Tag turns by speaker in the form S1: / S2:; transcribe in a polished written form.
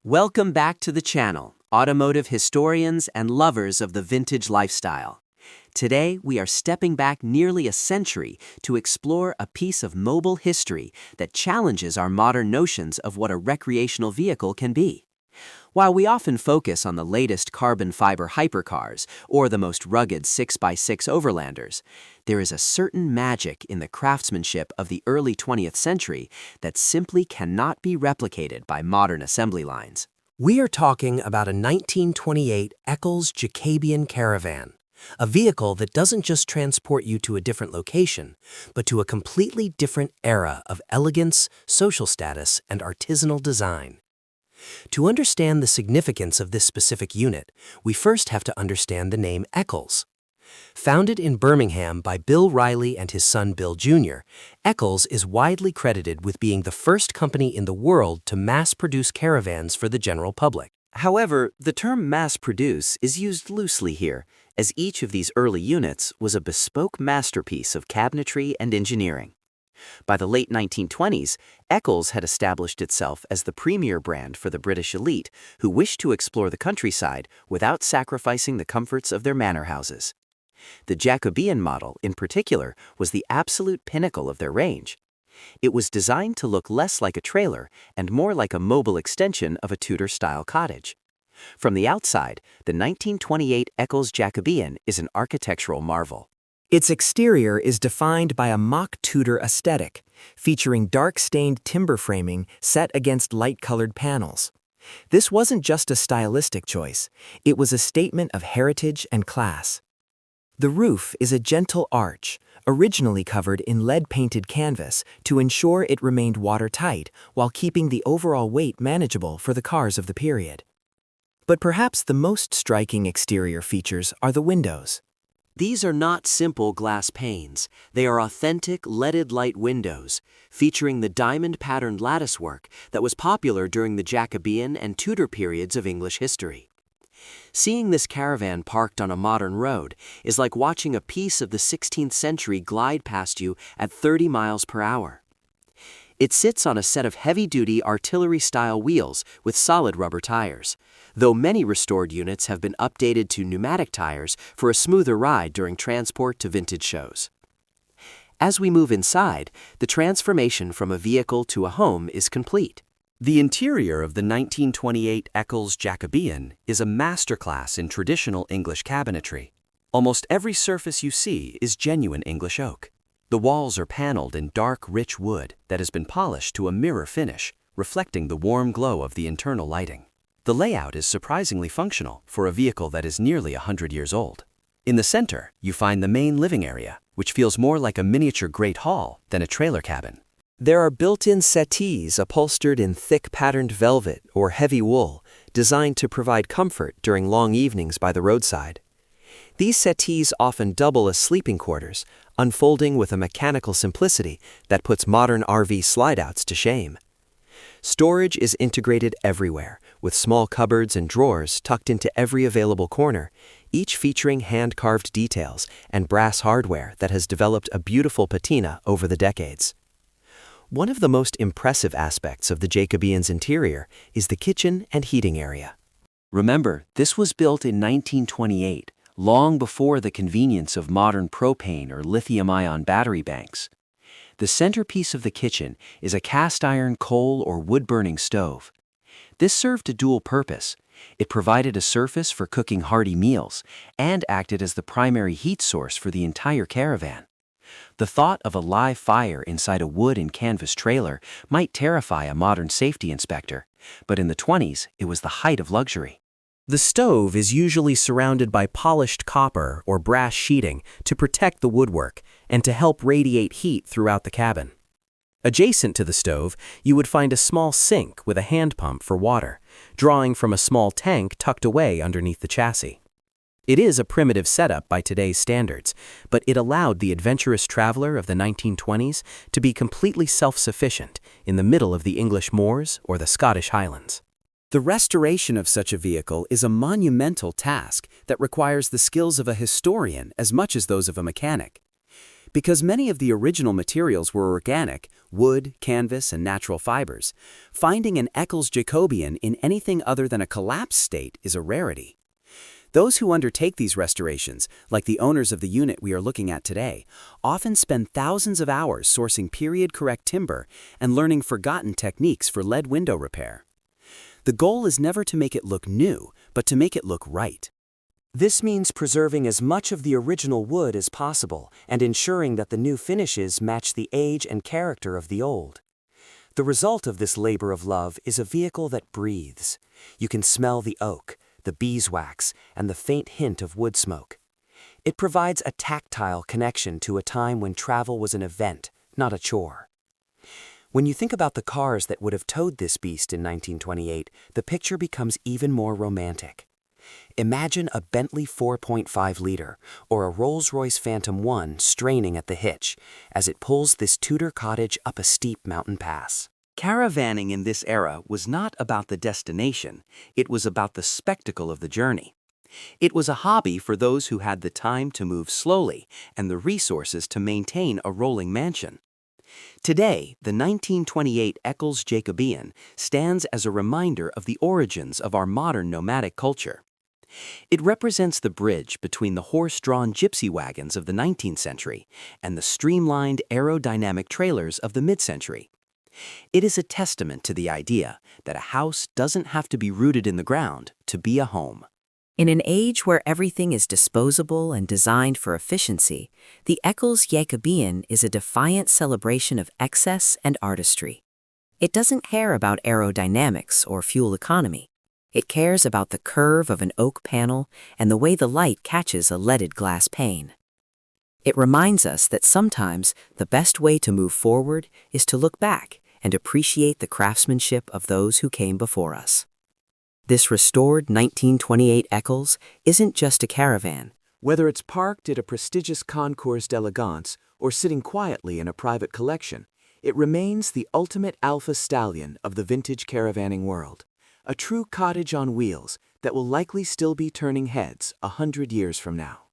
S1: Welcome back to the channel, automotive historians and lovers of the vintage lifestyle. Today, we are stepping back nearly a century to explore a piece of mobile history that challenges our modern notions of what a recreational vehicle can be. While we often focus on the latest carbon fiber hypercars or the most rugged 6x6 overlanders, there is a certain magic in the craftsmanship of the early 20th century that simply cannot be replicated by modern assembly lines.
S2: We are talking about a 1928 Eccles Jacobean Caravan, a vehicle that doesn't just transport you to a different location, but to a completely different era of elegance, social status, and artisanal design. To understand the significance of this specific unit, we first have to understand the name Eccles. Founded in Birmingham by Bill Riley and his son Bill Jr., Eccles is widely credited with being the first company in the world to mass-produce caravans for the general public.
S1: However, the term mass-produce is used loosely here, as each of these early units was a bespoke masterpiece of cabinetry and engineering. By the late 1920s, Eccles had established itself as the premier brand for the British elite who wished to explore the countryside without sacrificing the comforts of their manor houses. The Jacobean model, in particular, was the absolute pinnacle of their range. It was designed to look less like a trailer and more like a mobile extension of a Tudor-style cottage. From the outside, the 1928 Eccles Jacobean is an architectural marvel.
S2: Its exterior is defined by a mock Tudor aesthetic, featuring dark-stained timber framing set against light-colored panels. This wasn't just a stylistic choice, it was a statement of heritage and class. The roof is a gentle arch, originally covered in lead-painted canvas to ensure it remained watertight while keeping the overall weight manageable for the cars of the period. But perhaps the most striking exterior features are the windows.
S1: These are not simple glass panes. They are authentic leaded light windows, featuring the diamond-patterned latticework that was popular during the Jacobean and Tudor periods of English history. Seeing this caravan parked on a modern road is like watching a piece of the 16th century glide past you at 30 miles per hour. It sits on a set of heavy-duty artillery-style wheels with solid rubber tires, though many restored units have been updated to pneumatic tires for a smoother ride during transport to vintage shows. As we move inside, the transformation from a vehicle to a home is complete. The interior of the 1928 Eccles Jacobean is a masterclass in traditional English cabinetry. Almost every surface you see is genuine English oak. The walls are paneled in dark, rich wood that has been polished to a mirror finish, reflecting the warm glow of the internal lighting. The layout is surprisingly functional for a vehicle that is nearly 100 years old. In the center, you find the main living area, which feels more like a miniature great hall than a trailer cabin.
S2: There are built-in settees upholstered in thick patterned velvet or heavy wool, designed to provide comfort during long evenings by the roadside. These settees often double as sleeping quarters, unfolding with a mechanical simplicity that puts modern RV slide-outs to shame. Storage is integrated everywhere, with small cupboards and drawers tucked into every available corner, each featuring hand-carved details and brass hardware that has developed a beautiful patina over the decades. One of the most impressive aspects of the Jacobean's interior is the kitchen and heating area.
S1: Remember, this was built in 1928, long before the convenience of modern propane or lithium-ion battery banks. The centerpiece of the kitchen is a cast-iron coal or wood-burning stove. This served a dual purpose. It provided a surface for cooking hearty meals and acted as the primary heat source for the entire caravan. The thought of a live fire inside a wood and canvas trailer might terrify a modern safety inspector, but in the 20s, it was the height of luxury.
S2: The stove is usually surrounded by polished copper or brass sheeting to protect the woodwork and to help radiate heat throughout the cabin. Adjacent to the stove, you would find a small sink with a hand pump for water, drawing from a small tank tucked away underneath the chassis. It is a primitive setup by today's standards, but it allowed the adventurous traveler of the 1920s to be completely self-sufficient in the middle of the English moors or the Scottish Highlands.
S1: The restoration of such a vehicle is a monumental task that requires the skills of a historian as much as those of a mechanic.
S3: Because many of the original materials were organic, wood, canvas, and natural fibers, finding an Eccles Jacobean in anything other than a collapsed state is a rarity. Those who undertake these restorations, like the owners of the unit we are looking at today, often spend thousands of hours sourcing period-correct timber and learning forgotten techniques for lead window repair. The goal is never to make it look new, but to make it look right.
S1: This means preserving as much of the original wood as possible and ensuring that the new finishes match the age and character of the old. The result of this labor of love is a vehicle that breathes. You can smell the oak, the beeswax, and the faint hint of wood smoke. It provides a tactile connection to a time when travel was an event, not a chore. When you think about the cars that would have towed this beast in 1928, the picture becomes even more romantic. Imagine a Bentley 4.5-liter or a Rolls-Royce Phantom 1 straining at the hitch as it pulls this Tudor cottage up a steep mountain pass.
S2: Caravanning in this era was not about the destination, it was about the spectacle of the journey. It was a hobby for those who had the time to move slowly and the resources to maintain a rolling mansion. Today, the 1928 Eccles Jacobean stands as a reminder of the origins of our modern nomadic culture. It represents the bridge between the horse-drawn gypsy wagons of the 19th century and the streamlined aerodynamic trailers of the mid-century. It is a testament to the idea that a house doesn't have to be rooted in the ground to be a home.
S4: In an age where everything is disposable and designed for efficiency, the Eccles Jacobean is a defiant celebration of excess and artistry. It doesn't care about aerodynamics or fuel economy. It cares about the curve of an oak panel and the way the light catches a leaded glass pane. It reminds us that sometimes the best way to move forward is to look back and appreciate the craftsmanship of those who came before us. This restored 1928 Eccles isn't just a caravan.
S5: Whether it's parked at a prestigious concours d'elegance or sitting quietly in a private collection, it remains the ultimate alpha stallion of the vintage caravanning world. A true cottage on wheels that will likely still be turning heads 100 years from now.